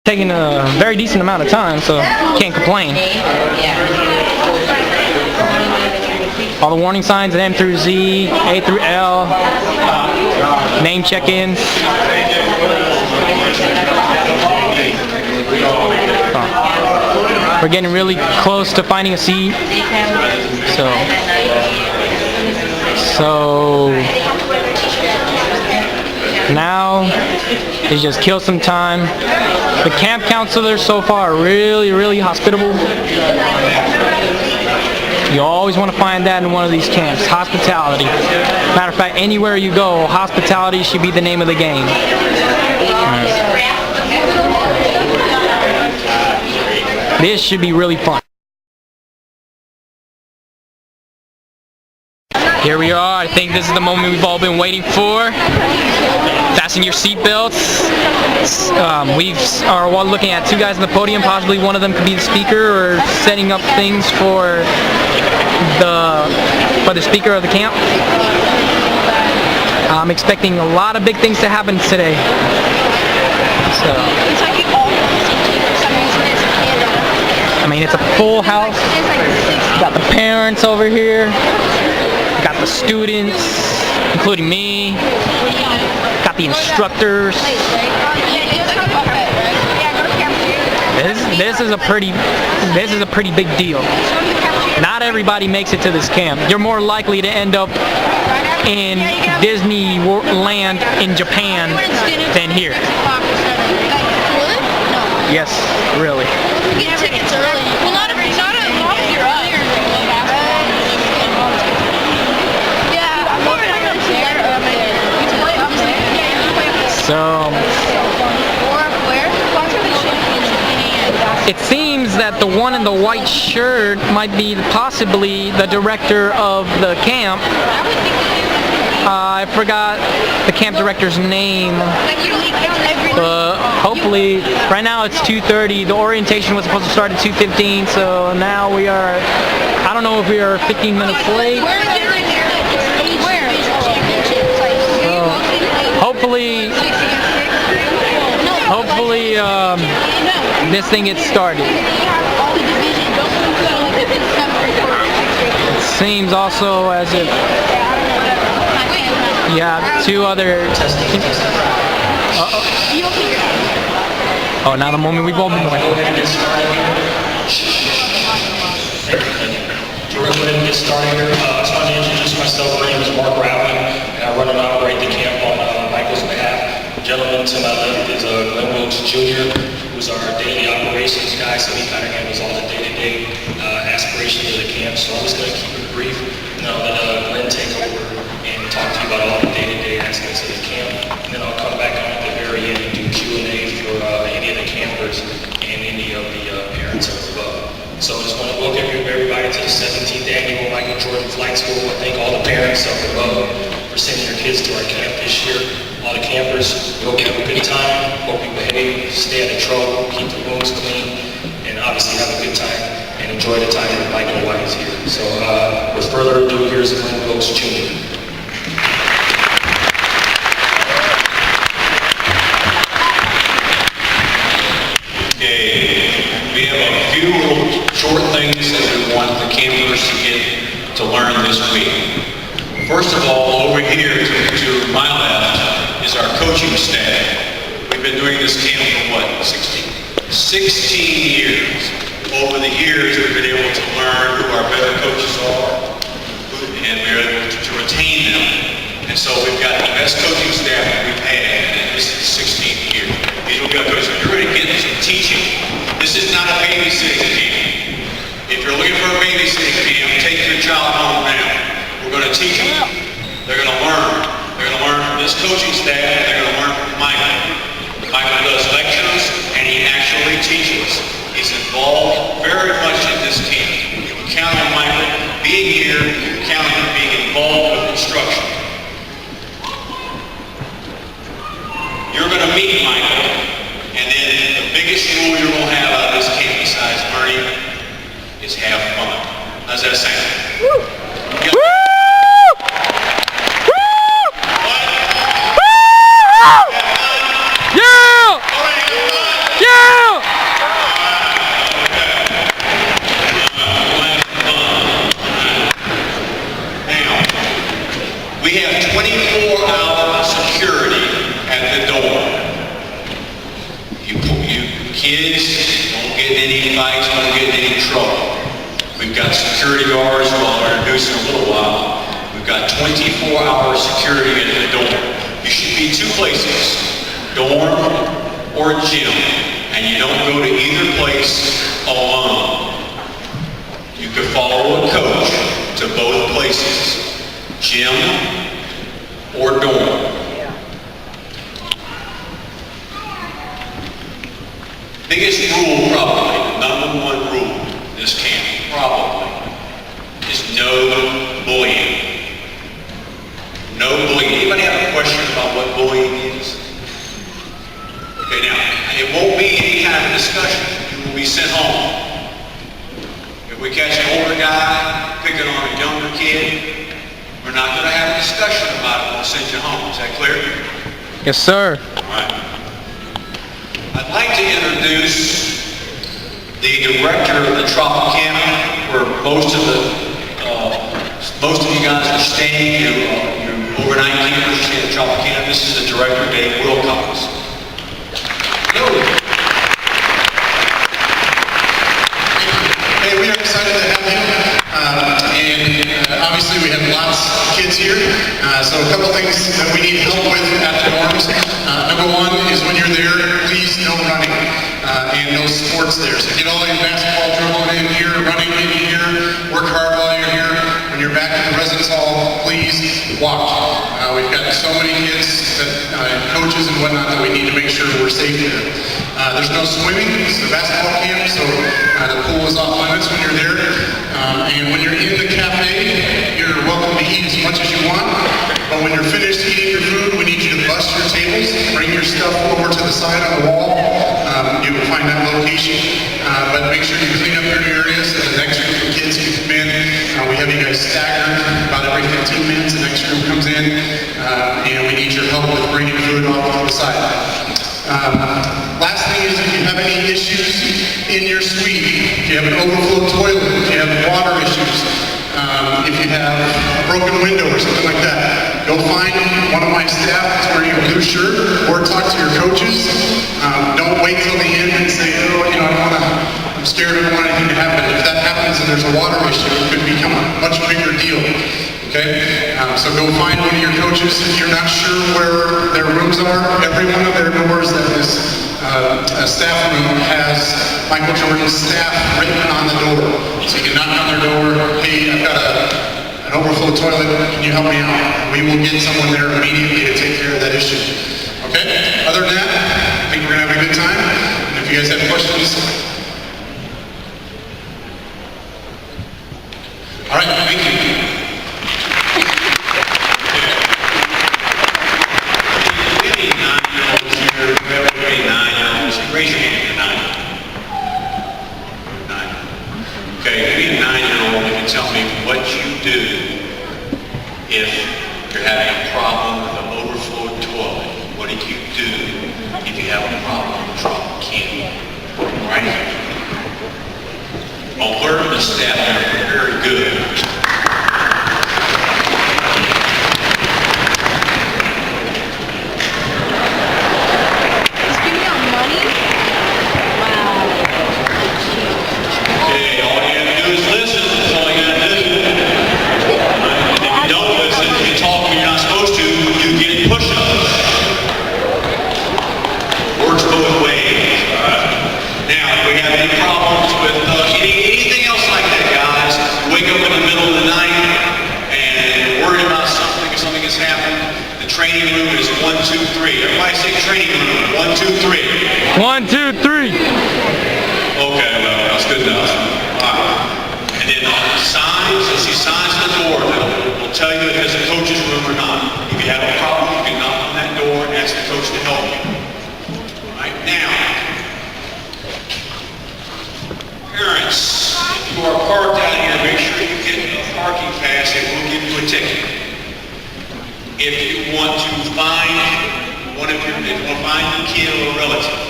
taking a very decent amount of time, so can't complain. All the warning signs, M through Z, A through L, name check-ins. We're getting really close to finding a seat. So now is just kill some time. The camp counselors so far are really hospitable. You always want to find that in one of these camps. Hospitality. Matter of fact, anywhere you go, hospitality should be the name of the game. This should be really fun. Here we are. I think this is the moment we've all been waiting for. Fasten your seatbelts. We are looking at two guys on the podium. Possibly one of them could be the speaker or setting up things for the speaker of the camp. I'm expecting a lot of big things to happen today. I mean, it's a full house. Got the parents over here. Got the students, including me. Got the instructors. This is a pretty big deal. Not everybody makes it to this camp. You're more likely to end up in Disneyland in Japan than here. Yes, really. Get tickets early. Well, not if you're earlier. So it seems that the one in the white shirt might be possibly the director of the camp. I forgot the camp director's name. Hopefully, right now it's 2:30. The orientation was supposed to start at 2:15, so now we are, I don't know if we are 15 minutes late. Hopefully this thing gets started. It seems also as if you have two other Oh, now the moment we've all been waiting. We're going to get started here. I just want to introduce myself. My name is Mark Rowley, and I run and operate the camp on Michael's behalf. The gentleman to my left is Glenn Wilkes Jr., who's our daily operations guy, so he kind of handles all the day-to-day aspirations of the camp. So I'm just going to keep it brief, and I'll let Glenn take over and talk to you about all the day-to-day aspects of the camp. And then I'll come back on at the very end and do Q&A for any of the campers and any of the parents up above. So I just want to welcome everybody to the 17th Annual Michael Jordan Flight School. I thank all the parents up above for sending your kids to our camp this year. All the campers, we hope you have a good time, hope you behave, stay out of trouble, keep the rooms clean, and obviously have a good time and enjoy the time that Michael White is here. So with further ado, here's Glenn Wilkes Jr. We have a few little short things that we want the campers to get to learn this week. First of all, over here to my left is our coaching staff. We've been doing this camp for what, 16 years. Over the years, we've been able to learn who our better coaches are, and we're able to retain them. And so we've got the best coaching staff that we've had, and this is the 16th year. These will be our coaches. You're going to get some teaching. This is not a babysitting camp. If you're looking for a babysitting camp, take your child home now. We're going to teach them. They're going to learn. They're going to learn from this coaching staff, and they're going to learn from Michael. Michael does lectures, and he actually teaches. He's involved very much in this camp. You can count on Michael being here. You can count on him being involved with instruction. You're going to meet Michael, and then the biggest rule you're going to have out of this camp besides learning is have fun. How's that sound? Woo! Woo! Woo! Yeah! Yeah! kids won't get in any fights, won't get in any trouble. We've got security guards who I'll introduce in a little while. We've got 24-hour security at the door. You should be two places, dorm or gym, and you don't go to either place alone. You can follow a coach to both places, gym or dorm. Biggest rule, probably, the number one rule in this camp, probably, is no bullying. No bullying. Anybody have a question about what bullying is? Okay, now, it won't be any kind of discussion. You will be sent home. If we catch an older guy picking on a younger kid, we're not going to have a discussion about it. We'll send you home. Is that clear? Yes, sir. All right. I'd like to introduce the director of the Tropicana, where most of you guys are staying. You're overnight campers staying at Tropicana. This is the director, Dave Wilcox. Hello. Hey, we are excited to have you. Obviously we have lots of kids here. So a couple things that we need help with at the dorms. Number one is when you're there, please no running and no sports there. So get all your basketball dribbling in here, running in here, work hard while you're here. When you're back in the residence hall, please walk. We've got so many kids, coaches and whatnot, that we need to make sure we're safe there. There's no swimming. It's a basketball camp, so the pool is off limits when you're there. And when you're in the cafe, you're welcome to eat as much as you want. But when you're finished eating your food, we need you to bust your tables, bring your stuff over to the side on the wall. You will find that location. But make sure you clean up your area so the next group of kids can come in. We have you guys staggered. About every 15 minutes, the next group comes in. And we need your help with bringing food off to the side. Last thing is, if you have any issues in your suite, if you have an overflow toilet, if you have water issues, if you have a broken window or something like that, go find one of my staff that's wearing a blue shirt, or talk to your coaches. Don't wait till the end and say, oh, I'm scared, I don't want anything to happen. If that happens and there's a water issue, it could become a much bigger deal. Okay? So go find one of your coaches. If you're not sure where their rooms are, every one of their doors that this staff room has Michael Jordan's staff written on the door. So you can knock on their door, hey, I've got an overflow toilet, can you help me out? We will get someone there immediately to take care of that issue. Okay? Other than that, I think we're going to have a good time. And if you guys have questions, all right, thank you. Raise your hand if you're 9. 9. Okay, maybe a 9-year-old can tell me what you do if you're having a problem with an overflowed toilet. What do you do if you have a problem with a drop can? Right? Alert the staff there, very good. Training room is 1, 2, 3. Everybody say training room. 1, 2, 3. 1, 2, 3. Okay, well, that's good enough. All right. And then signs, you'll see signs on the door that will tell you if it's a coach's room or not. If you have a problem, you can knock on that door and ask the coach to help you. All right, now, parents, if you are parked out here, make sure you get a parking pass and we'll give you a ticket. If you want to find your kid or a relative,